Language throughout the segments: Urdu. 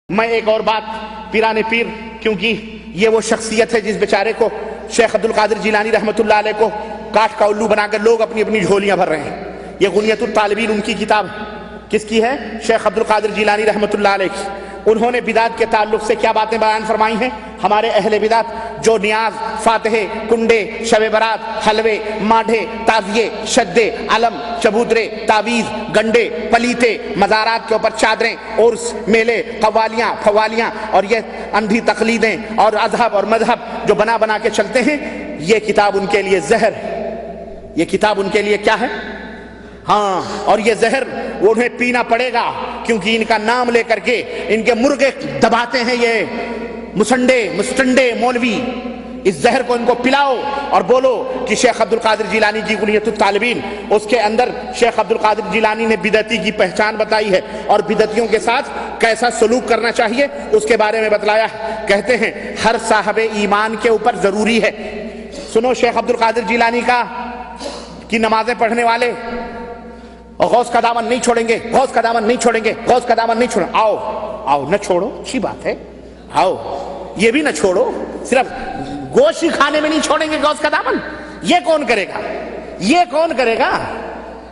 میں ایک اور بات پیران پیر، کیونکہ یہ وہ شخصیت ہے جس بیچارے کو شیخ عبد القادر جیلانی رحمۃ اللہ علیہ کو کاٹ کا الو بنا کر لوگ اپنی اپنی جھولیاں بھر رہے ہیں۔ یہ غنیۃ الطالبین ان کی کتاب ہے۔ کس کی ہے؟ شیخ عبد القادر جیلانی رحمۃ اللہ علیہ کی۔ انہوں نے بدعت کے تعلق سے کیا باتیں بیان فرمائی ہیں؟ ہمارے اہل بدعت جو نیاز، فاتحے، کنڈے، شب برات، حلوے، ماڈھے، تعزیے، شدے، علم، چبوترے، تعویذ، گنڈے، پلیتے، مزارات کے اوپر چادریں، عرس، میلے، قوالیاں، فوالیاں اور یہ اندھی تقلیدیں اور اذہب اور مذہب جو بنا بنا کے چلتے ہیں، یہ کتاب ان کے لیے زہر ہے۔ یہ کتاب ان کے لیے کیا ہے؟ ہاں، اور یہ زہر وہ انہیں پینا پڑے گا، کیونکہ ان کا نام لے کر کے ان کے مرغے دباتے ہیں یہ مستنڈے مولوی۔ اس زہر کو ان کو پلاؤ اور بولو کہ شیخ عبد القادر جیلانی کی غنیۃ الطالبین، اس کے اندر شیخ عبد القادر جیلانی نے بدعتی کی پہچان بتائی ہے اور بدعتیوں کے ساتھ کیسا سلوک کرنا چاہیے اس کے بارے میں بتلایا ہے۔ کہتے ہیں ہر صاحب ایمان کے اوپر ضروری ہے۔ سنو، شیخ عبد القادر جیلانی کی نمازیں پڑھنے والے اور غوث کا دامن نہیں چھوڑیں گے، غوث کا دامن نہیں چھوڑیں گے، غوث کا دامن نہیں چھوڑیں۔ آؤ نہ چھوڑو، اچھی بات ہے، آؤ یہ بھی نہ چھوڑو، صرف گوشت کھانے میں نہیں چھوڑیں گے غوث کا دامن۔ یہ کون کرے گا؟ یہ کون کرے گا؟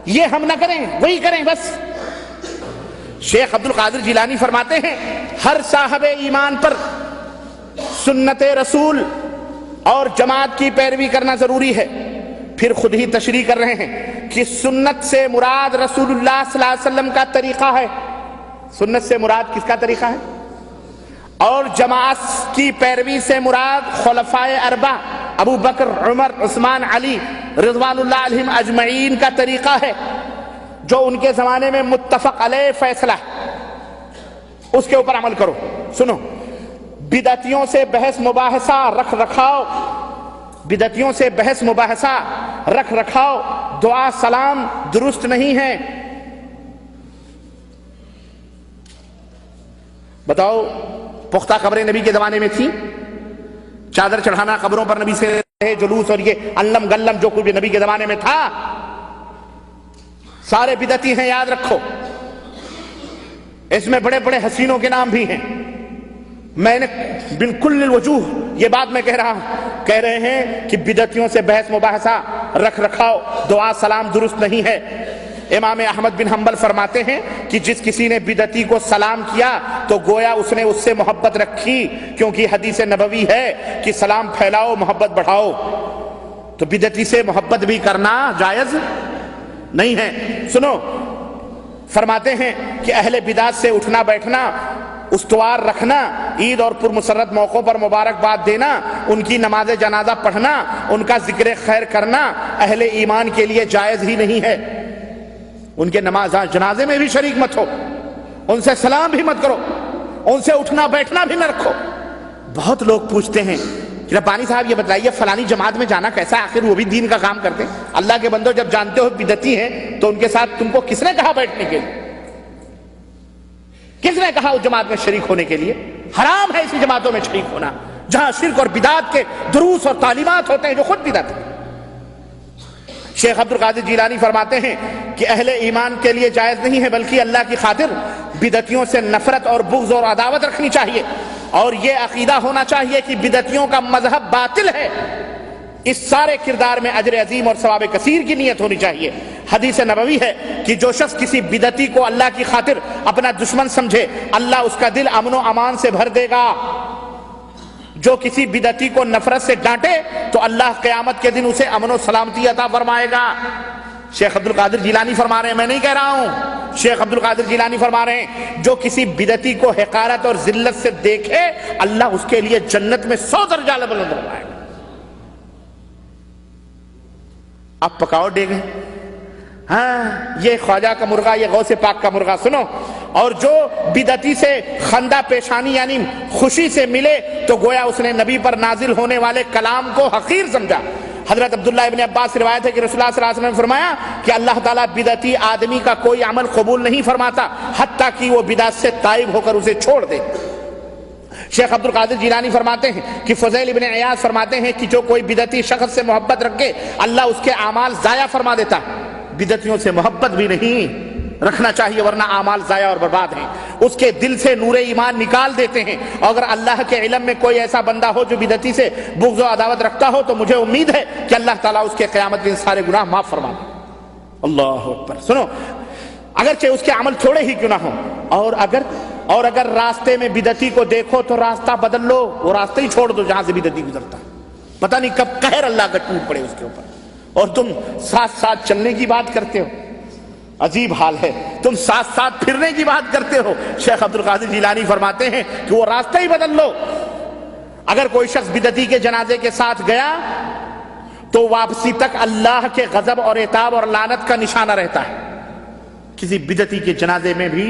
یہ ہم نہ کریں، وہی کریں بس۔ شیخ عبد القادر جیلانی فرماتے ہیں ہر صاحب ایمان پر سنت رسول اور جماعت کی پیروی کرنا ضروری ہے۔ پھر خود ہی تشریح کر رہے ہیں کہ سنت سے مراد رسول اللہ صلی اللہ علیہ وسلم کا طریقہ ہے۔ سنت سے مراد کس کا طریقہ ہے؟ اور جماعت کی پیروی سے مراد خلفائے اربعہ ابو بکر، عمر، عثمان، علی رضوان اللہ علیہم اجمعین کا طریقہ ہے، جو ان کے زمانے میں متفق علیہ فیصلہ ہے، اس کے اوپر عمل کرو۔ سنو، بدعتیوں سے بحث مباحثہ رکھ رکھاؤ، بدعتیوں سے بحث مباحثہ رکھ رکھاؤ، دعا سلام درست نہیں ہے۔ بتاؤ، پختہ قبریں نبی کے زمانے میں تھی؟ چادر چڑھانا قبروں پر نبی سے جلوس اور یہ علم گلم جو کچھ بھی نبی کے زمانے میں تھا، سارے بدعتی ہیں، یاد رکھو۔ اس میں بڑے بڑے حسینوں کے نام بھی ہیں۔ میں نے بالکل الوجوہ یہ بات میں کہہ رہا ہوں، کہہ رہے ہیں کہ بدعتیوں سے بحث مباحثہ رکھ رکھاؤ، دعا سلام درست نہیں ہے۔ امام احمد بن حنبل فرماتے ہیں کہ جس کسی نے بدعتی کو سلام کیا تو گویا اس نے اس سے محبت رکھی، کیونکہ حدیث نبوی ہے کہ سلام پھیلاؤ محبت بڑھاؤ۔ تو بدعتی سے محبت بھی کرنا جائز نہیں ہے۔ سنو، فرماتے ہیں کہ اہل بدعت سے اٹھنا بیٹھنا، استوار رکھنا، عید اور پرمسرت موقعوں پر مبارکباد دینا، ان کی نماز جنازہ پڑھنا، ان کا ذکر خیر کرنا اہل ایمان کے لیے جائز ہی نہیں ہے۔ ان کے نماز جنازے میں بھی شریک مت ہو، ان سے سلام بھی مت کرو، ان سے اٹھنا بیٹھنا بھی نہ رکھو۔ بہت لوگ پوچھتے ہیں کہ ربانی صاحب یہ بتائیے فلانی جماعت میں جانا کیسا ہے؟ آخر وہ بھی دین کا کام کرتے ہیں۔ اللہ کے بندو، جب جانتے ہو بدعتی ہیں تو ان کے ساتھ تم کو کس نے کہا بیٹھنے کے لیے؟ کس نے کہا اس جماعت میں شریک ہونے کے لیے؟ حرام ہے اسی جماعتوں میں شریک ہونا جہاں شرک اور بدعت کے دروس اور تعلیمات ہوتے ہیں جو خود بدعت ہے۔ شیخ عبد القادر جیلانی فرماتے ہیں کہ اہل ایمان کے لیے جائز نہیں ہے، بلکہ اللہ کی خاطر بدعتیوں سے نفرت اور بغض اور عداوت رکھنی چاہیے، اور یہ عقیدہ ہونا چاہیے کہ بدعتیوں کا مذہب باطل ہے۔ اس سارے کردار میں اجر عظیم اور ثواب کثیر کی نیت ہونی چاہیے۔ حدیث نبوی ہے کہ جو شخص کسی بدعتی کو اللہ کی خاطر اپنا دشمن سمجھے، اللہ اس کا دل امن و امان سے بھر دے گا۔ جو کسی بدعتی کو نفرت سے ڈانٹے تو اللہ قیامت کے دن اسے امن و سلامتی عطا فرمائے گا۔ شیخ عبد القادر جیلانی فرما رہے ہیں، میں نہیں کہہ رہا ہوں، شیخ عبد القادر جیلانی فرما رہے ہیں جو کسی بدعتی کو حقارت اور ذلت سے دیکھے، اللہ اس کے لیے جنت میں 100 درجہ بلند فرمائے گا۔ اب پکاؤ ڈیگیں، ہاں یہ خواجہ کا مرغا، یہ غوث پاک کا مرغا۔ سنو، اور جو بدعتی سے خندہ پیشانی یعنی خوشی سے ملے تو گویا اس نے نبی پر نازل ہونے والے کلام کو حقیر سمجھا۔ حضرت عبداللہ ابن عباس سے روایت ہے کہ رسول اللہ صلی اللہ علیہ وسلم نے فرمایا کہ اللہ تعالیٰ بدعتی آدمی کا کوئی عمل قبول نہیں فرماتا حتیٰ کہ وہ بدعت سے تائب ہو کر اسے چھوڑ دے۔ شیخ عبد القادر جیلانی فرماتے ہیں کہ فضیل ابن عیاض فرماتے ہیں کہ جو کوئی بدعتی شخص سے محبت رکھے اللہ اس کے اعمال ضائع فرما دیتا۔ بدعتیوں سے محبت بھی نہیں، رکھنا چاہیے ورنہ اعمال ضائع اور برباد ہیں. اس کے دل سے نور ایمان نکال دیتے ہیں. اور اگر اللہ کے علم میں کوئی ایسا بندہ ہو جو بدعتی سے بغض و عداوت رکھتا ہو تو مجھے امید ہے کہ اللہ تعالیٰ اس کے قیامت کے سارے گناہ معاف فرما دے. اللہ اکبر. سنو، اگرچہ اس کے عمل تھوڑے ہی کیوں نہ ہوں، اور اگر راستے میں بدعتی کو دیکھو تو راستہ بدل لو، وہ راستہ ہی چھوڑ دو جہاں سے بدعتی گزرتا. پتہ نہیں کب قہر اللہ کا ٹوٹ پڑے اس کے اوپر، اور تم ساتھ ساتھ چلنے کی بات کرتے ہو. عجیب حال ہے، تم ساتھ ساتھ پھرنے کی بات کرتے ہو. شیخ عبد القادر جیلانی فرماتے ہیں کہ وہ راستہ ہی بدل لو. اگر کوئی شخص بدعتی کے جنازے کے ساتھ گیا تو واپسی تک اللہ کے غضب اور عتاب اور لعنت کا نشانہ رہتا ہے. کسی بدعتی کے جنازے میں بھی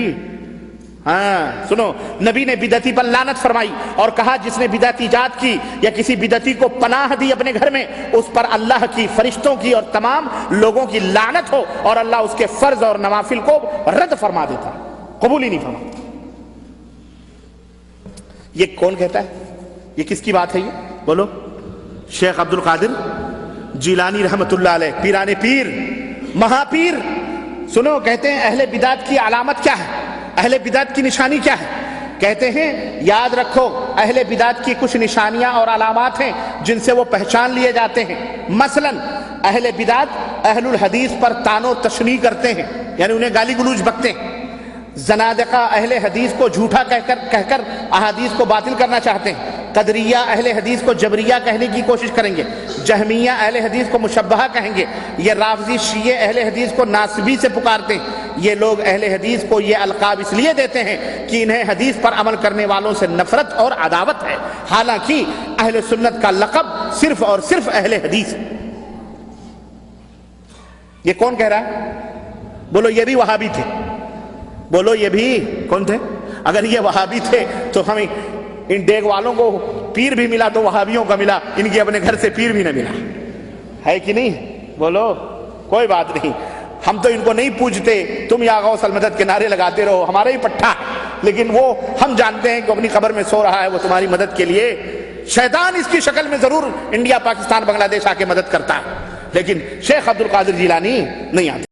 سنو، نبی نے بدعتی پر لعنت فرمائی اور کہا جس نے بدعت ایجاد کی یا کسی بدعتی کو پناہ دی اپنے گھر میں، اس پر اللہ کی، فرشتوں کی اور تمام لوگوں کی لعنت ہو، اور اللہ اس کے فرض اور نوافل کو رد فرما دیتا، قبول ہی نہیں فرماتا. یہ کون کہتا ہے؟ یہ کس کی بات ہے؟ یہ بولو. شیخ عبد القادر جیلانی رحمت اللہ علیہ، پیران پیر، مہا پیر. سنو، کہتے ہیں اہل بدعت کی علامت کیا ہے، اہل بدعت کی نشانی کیا ہے؟ کہتے ہیں یاد رکھو، اہل بدعت کی کچھ نشانیاں اور علامات ہیں جن سے وہ پہچان لیے جاتے ہیں. مثلا اہل بدعت اہل الحدیث پر طعن و تشنیع کرتے ہیں، یعنی انہیں گالی گلوچ بکتے ہیں. زنادقہ اہل حدیث کو جھوٹا کہہ کر احادیث کو باطل کرنا چاہتے ہیں. قدریہ اہل حدیث کو جبریہ کہنے کی کوشش کریں گے. جہمیہ اہل حدیث کو مشبہہ کہیں گے. یہ رافضی شیعہ اہل حدیث کو ناسبی سے پکارتے ہیں. یہ لوگ اہل حدیث کو یہ القاب اس لیے دیتے ہیں کہ انہیں حدیث پر عمل کرنے والوں سے نفرت اور عداوت ہے، حالانکہ اہل سنت کا لقب صرف اور صرف اہل حدیث ہے. یہ کون کہہ رہا ہے؟ بولو یہ بھی وہابی تھے. بولو یہ بھی کون تھے؟ اگر یہ وہابی تھے تو ہمیں ان ڈیگ والوں کو پیر بھی ملا تو وہابیوں کا ملا، ان کی اپنے گھر سے پیر بھی نہ ملا، ہے کہ نہیں؟ بولو. کوئی بات نہیں، ہم تو ان کو نہیں پوجتے. تم یا غوث المدد کے نعرے لگاتے رہو، ہمارا ہی پٹھا ہے، لیکن وہ ہم جانتے ہیں کہ اپنی قبر میں سو رہا ہے، وہ تمہاری مدد کے لیے. شیطان اس کی شکل میں ضرور انڈیا، پاکستان، بنگلہ دیش آ کے مدد کرتا ہے، لیکن شیخ عبد القادر جیلانی نہیں آتے.